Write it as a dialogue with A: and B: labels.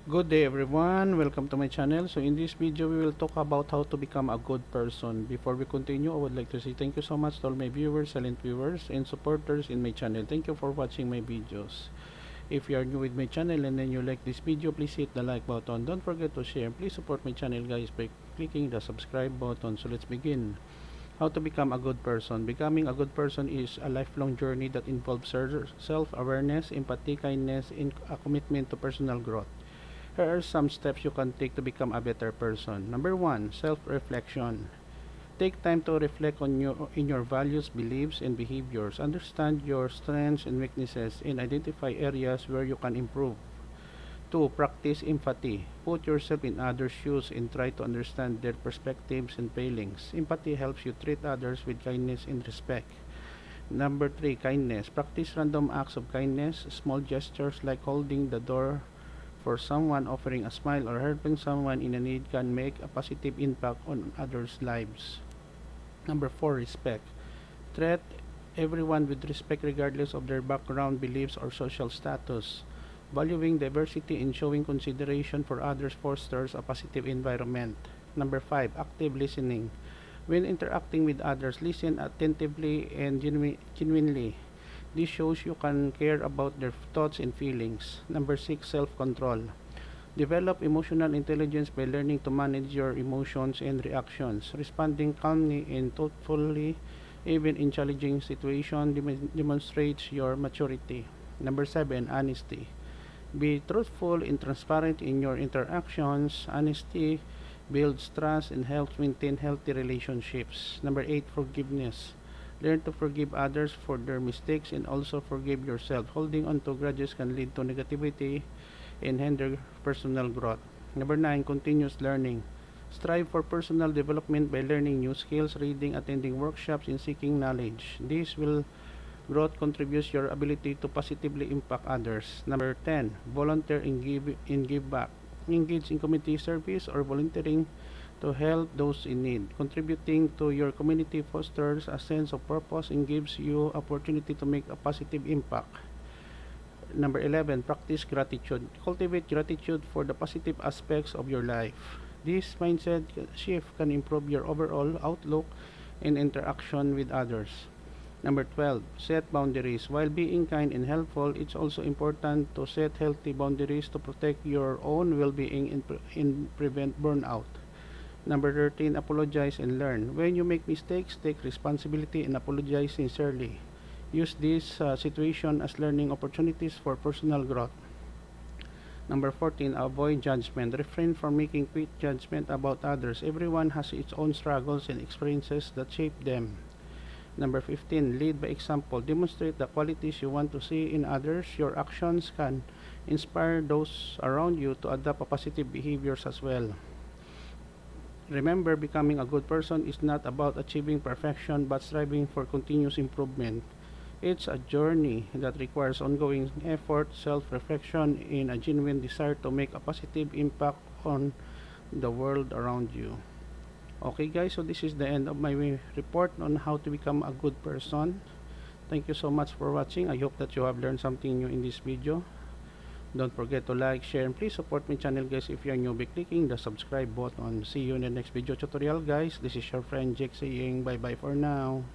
A: Good day everyone, welcome to my channel. So in this video we will talk about how to become a good person. Before we continue, I would like to say thank you so much to all my viewers, silent viewers, and supporters in my channel. Thank you for watching my videos. If you are new with my channel and then you like this video, please hit the like button. Don't forget to share. Please support my channel guys by clicking the subscribe button. So let's begin. How to become a good person. Becoming a good person is a lifelong journey that involves self-awareness, empathy, kindness, and a commitment to personal growth. Here are some steps you can take to become a better person. Number 1, self-reflection. Take time to reflect on your values, beliefs, and behaviors. Understand your strengths and weaknesses and identify areas where you can improve. 2. Practice empathy. Put yourself in others' shoes and try to understand their perspectives and feelings. Empathy helps you treat others with kindness and respect. Number 3, kindness. Practice random acts of kindness. Small gestures like holding the door for someone, offering a smile, or helping someone in a need can make a positive impact on others' lives. Number 4, respect. Treat everyone with respect regardless of their background, beliefs, or social status. Valuing diversity and showing consideration for others fosters a positive environment. Number 5, active listening. When interacting with others, listen attentively and genuinely. This shows you can care about their thoughts and feelings. Number 6, self-control. Develop emotional intelligence by learning to manage your emotions and reactions. Responding calmly and thoughtfully, even in challenging situations, demonstrates your maturity. Number 7, honesty. Be truthful and transparent in your interactions. Honesty builds trust and helps maintain healthy relationships. Number 8, forgiveness. Learn to forgive others for their mistakes and also forgive yourself. Holding on to grudges can lead to negativity and hinder personal growth. Number 9, continuous learning. Strive for personal development by learning new skills, reading, attending workshops, and seeking knowledge. This will growth contributes your ability to positively impact others. Number 10, volunteer and give back. Engage in community service or volunteering to help those in need. Contributing to your community fosters a sense of purpose and gives you opportunity to make a positive impact. Number 11, practice gratitude. Cultivate gratitude for the positive aspects of your life. This mindset shift can improve your overall outlook and interaction with others. Number 12, set boundaries. While being kind and helpful, it's also important to set healthy boundaries to protect your own well-being and prevent burnout. Number 13, apologize and learn. When you make mistakes, take responsibility and apologize sincerely. Use this situation as learning opportunities for personal growth. Number 14, avoid judgment. Refrain from making quick judgment about others. Everyone has its own struggles and experiences that shape them. Number 15, lead by example. Demonstrate the qualities you want to see in others. Your actions can inspire those around you to adopt a positive behaviors as well. Remember, becoming a good person is not about achieving perfection but striving for continuous improvement. It's a journey that requires ongoing effort, self-reflection, and a genuine desire to make a positive impact on the world around you. Okay guys, so this is the end of my report on how to become a good person. Thank you so much for watching. I hope that you have learned something new in this video. Don't forget to like, share, and please support my channel guys if you are new by clicking the subscribe button. See you in the next video tutorial guys. This is your friend Jake saying bye bye for now.